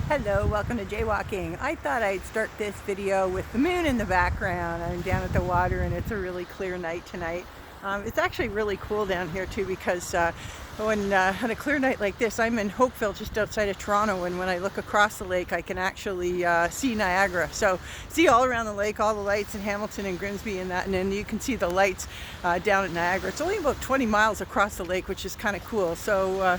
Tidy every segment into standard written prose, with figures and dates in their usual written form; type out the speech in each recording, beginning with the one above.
Hello, welcome to Jae Walking. I thought I'd start this video with the moon in the background. I'm down at the water and it's a really clear night tonight. It's actually really cool down here too because when on a clear night like this, I'm in Hopeville just outside of Toronto, and when I look across the lake I can actually see Niagara. So see all around the lake, all the lights in Hamilton and Grimsby and that, and then you can see the lights down at Niagara. It's only about 20 miles across the lake, which is kind of cool. So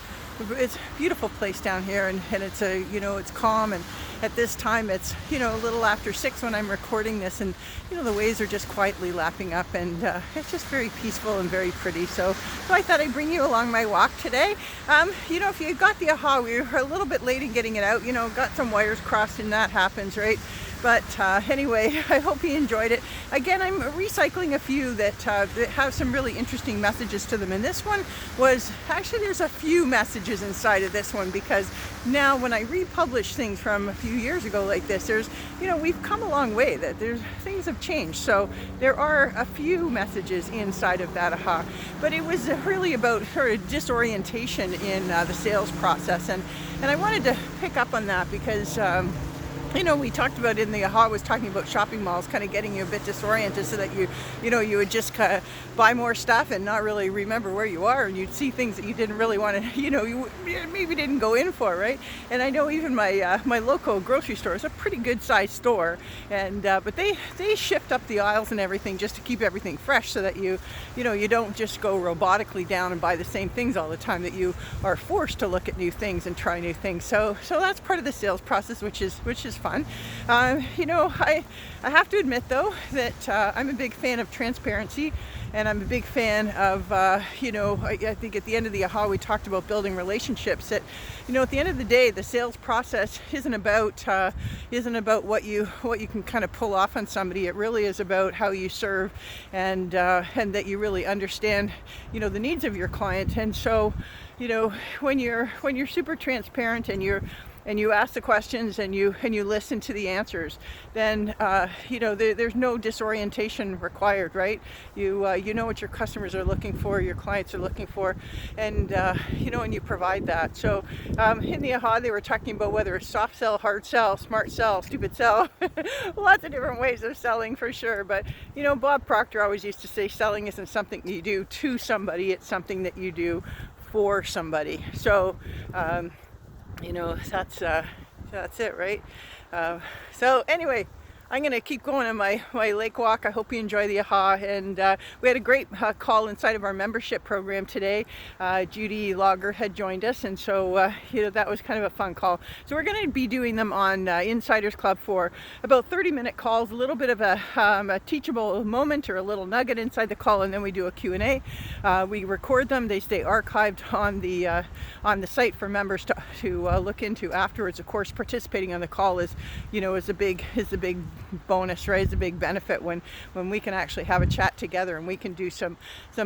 it's a beautiful place down here, and it's it's calm, and at this time it's a little after 6 when I'm recording this, and the waves are just quietly lapping up, and it's just very peaceful and very pretty. So I thought I'd bring you along my walk today. If you got the aha, we were a little bit late in getting it out, got some wires crossed and that happens, right? But anyway, I hope you enjoyed it. Again, I'm recycling a few that have some really interesting messages to them. And this one was, actually there's a few messages inside of this one, because now when I republish things from a few years ago like this, there's, we've come a long way, that things have changed. So there are a few messages inside of that aha. But it was really about sort of disorientation in the sales process. And I wanted to pick up on that because we talked about in the aha, was talking about shopping malls kind of getting you a bit disoriented, so that you would just kind of buy more stuff and not really remember where you are, and you'd see things that you didn't really want to, you maybe didn't go in for, right? And I know even my my local grocery store is a pretty good sized store, and but they shift up the aisles and everything just to keep everything fresh, so that you don't just go robotically down and buy the same things all the time, that you are forced to look at new things and try new things. So that's part of the sales process, which is fun. I have to admit though that I'm a big fan of transparency, and I'm a big fan of I think at the end of the aha we talked about building relationships. That at the end of the day, the sales process isn't about what you can kind of pull off on somebody. It really is about how you serve, and that you really understand the needs of your client. And so when you're super transparent, and you ask the questions, and you listen to the answers, then there's no disorientation required, right? You know what your customers are looking for, your clients are looking for, and and you provide that. So in the aha, they were talking about whether it's soft sell, hard sell, smart sell, stupid sell, lots of different ways of selling for sure. But Bob Proctor always used to say, selling isn't something you do to somebody, it's something that you do for somebody. So that's it, right? So anyway, I'm going to keep going on my lake walk. I hope you enjoy the aha. And we had a great call inside of our membership program today. Judy Lager had joined us, and so that was kind of a fun call. So we're going to be doing them on Insiders Club for about 30-minute calls, a little bit of a teachable moment or a little nugget inside the call, and then we do a Q&A. We record them. They stay archived on the site for members to look into afterwards. Of course, participating on the call is a big bonus, right? It's a big benefit when we can actually have a chat together, and we can do some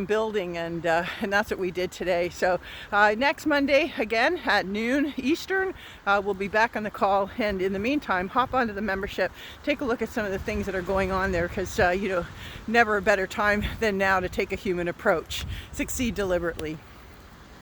building, and that's what we did today. So next Monday again at noon Eastern, we'll be back on the call, and in the meantime, hop onto the membership, take a look at some of the things that are going on there, because never a better time than now to take a human approach. Succeed deliberately.